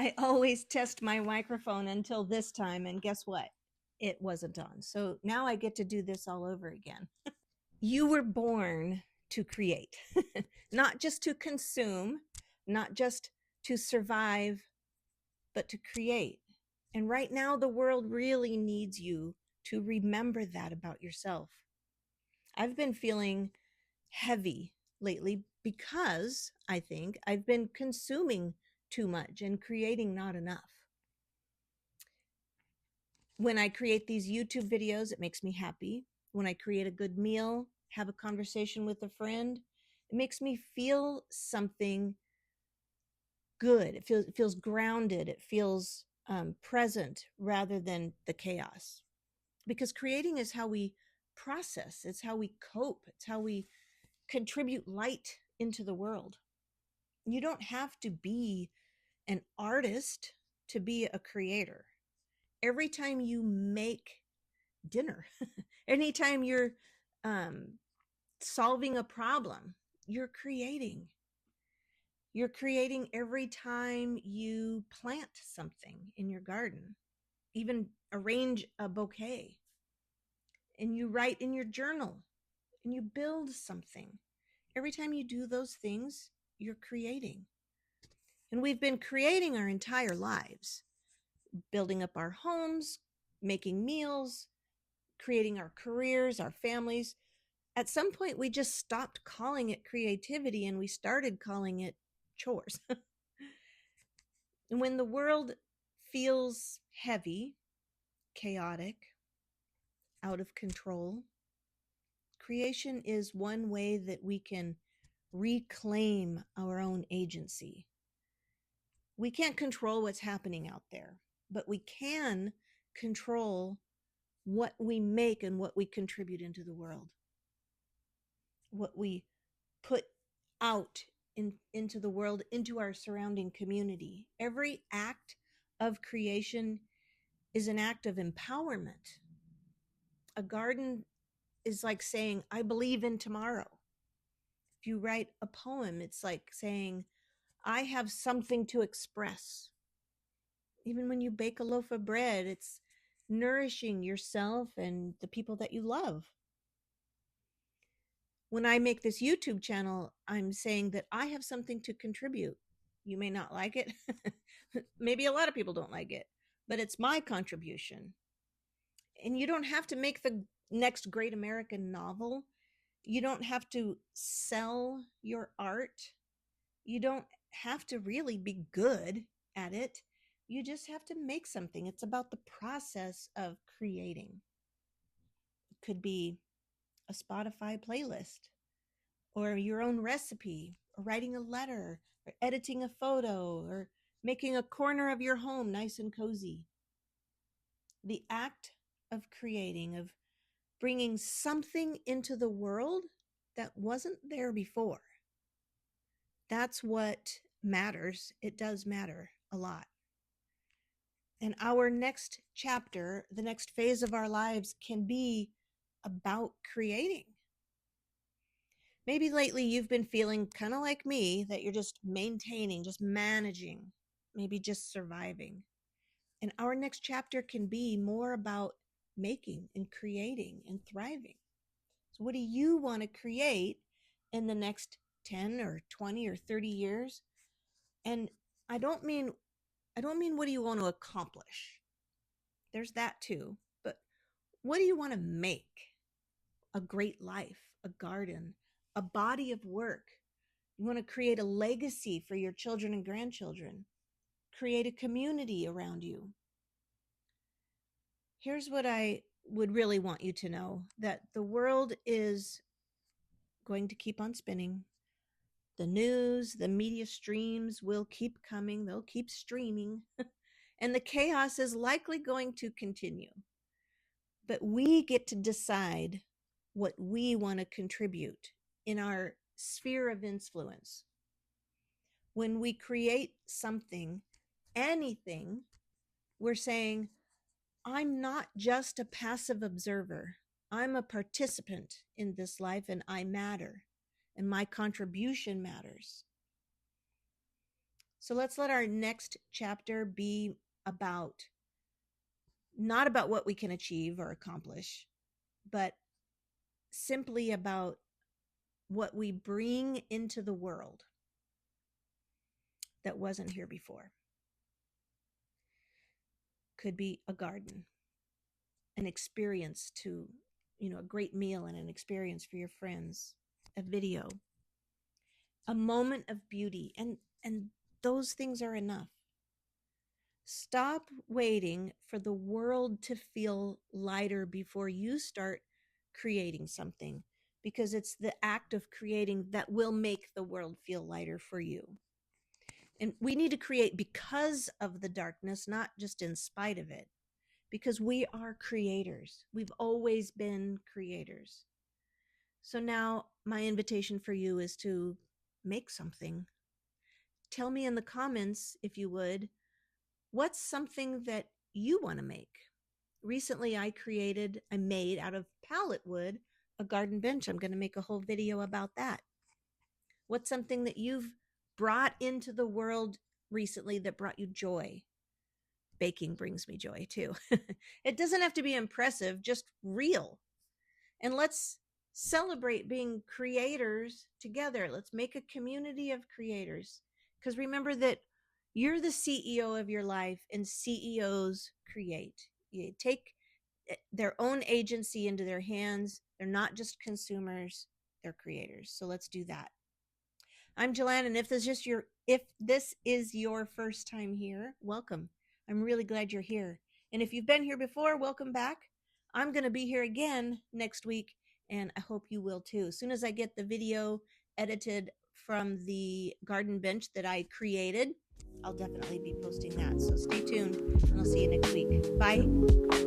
I always test my microphone until this time, and guess what? It wasn't on. So now I get to do this all over again. You were born to create, not just to consume, not just to survive, but to create. And right now, the world really needs you to remember that about yourself. I've been feeling heavy lately because I think I've been consuming too much and creating not enough. When I create these YouTube videos, it makes me happy. When I create a good meal, have a conversation with a friend, it makes me feel something good. It feels grounded. It feels present rather than the chaos. Because creating is how we process. It's how we cope. It's how we contribute light into the world. You don't have to be an artist to be a creator. Every time you make dinner, anytime you're um, solving a problem, you're creating. You're creating every time you plant something in your garden, even arrange a bouquet, and you write in your journal and you build something. Every time you do those things, you're creating. And we've been creating our entire lives, building up our homes, making meals, creating our careers, our families. At some point, we just stopped calling it creativity and we started calling it chores. And when the world feels heavy, chaotic, out of control, creation is one way that we can reclaim our own agency. We can't control what's happening out there, but we can control what we make and what we contribute into the world, what we put out into the world, into our surrounding community. Every act of creation is an act of empowerment. A garden is like saying, I believe in tomorrow. If you write a poem, it's like saying, I have something to express. Even when you bake a loaf of bread, it's nourishing yourself and the people that you love. When I make this YouTube channel, I'm saying that I have something to contribute. You may not like it. Maybe a lot of people don't like it, but it's my contribution. And you don't have to make the next great American novel. You don't have to sell your art. You don't have to really be good at it. You just have to make something. It's about the process of creating. It could be a Spotify playlist, or your own recipe, or writing a letter, or editing a photo, or making a corner of your home nice and cozy. The act of creating, of bringing something into the world that wasn't there before. That's what matters. It does matter a lot. And our next chapter, the next phase of our lives, can be about creating. Maybe lately you've been feeling kind of like me, that you're just maintaining, just managing, maybe just surviving. And our next chapter can be more about making and creating and thriving. So what do you want to create in the next 10 or 20 or 30 years? And I don't mean what do you want to accomplish? There's that too. But what do you want to make? A great life, a garden, a body of work. You want to create a legacy for your children and grandchildren. Create a community around you. Here's what I would really want you to know, that the world is going to keep on spinning. The news, the media streams will keep coming. They'll keep streaming. And the chaos is likely going to continue. But we get to decide what we want to contribute in our sphere of influence. When we create something, anything, we're saying, I'm not just a passive observer. I'm a participant in this life, and I matter, and my contribution matters. So let's let our next chapter be about, not about what we can achieve or accomplish, but simply about what we bring into the world that wasn't here before. Could be a garden, an experience to, a great meal and an experience for your friends, a video, a moment of beauty, and those things are enough. Stop waiting for the world to feel lighter before you start creating something, because it's the act of creating that will make the world feel lighter for you. And we need to create because of the darkness, not just in spite of it, because we are creators. We've always been creators. So now my invitation for you is to make something. Tell me in the comments, if you would, what's something that you want to make? Recently, I made out of pallet wood a garden bench. I'm going to make a whole video about that. What's something that you've brought into the world recently that brought you joy? Baking brings me joy too. It doesn't have to be impressive, just real. And let's celebrate being creators together. Let's make a community of creators. Because remember that you're the CEO of your life, and CEOs create. You take their own agency into their hands. They're not just consumers, they're creators. So let's do that. I'm Joanne, and if this is your first time here, welcome. I'm really glad you're here. And if you've been here before, welcome back. I'm going to be here again next week, and I hope you will too. As soon as I get the video edited from the garden bench that I created, I'll definitely be posting that. So stay tuned, and I'll see you next week. Bye.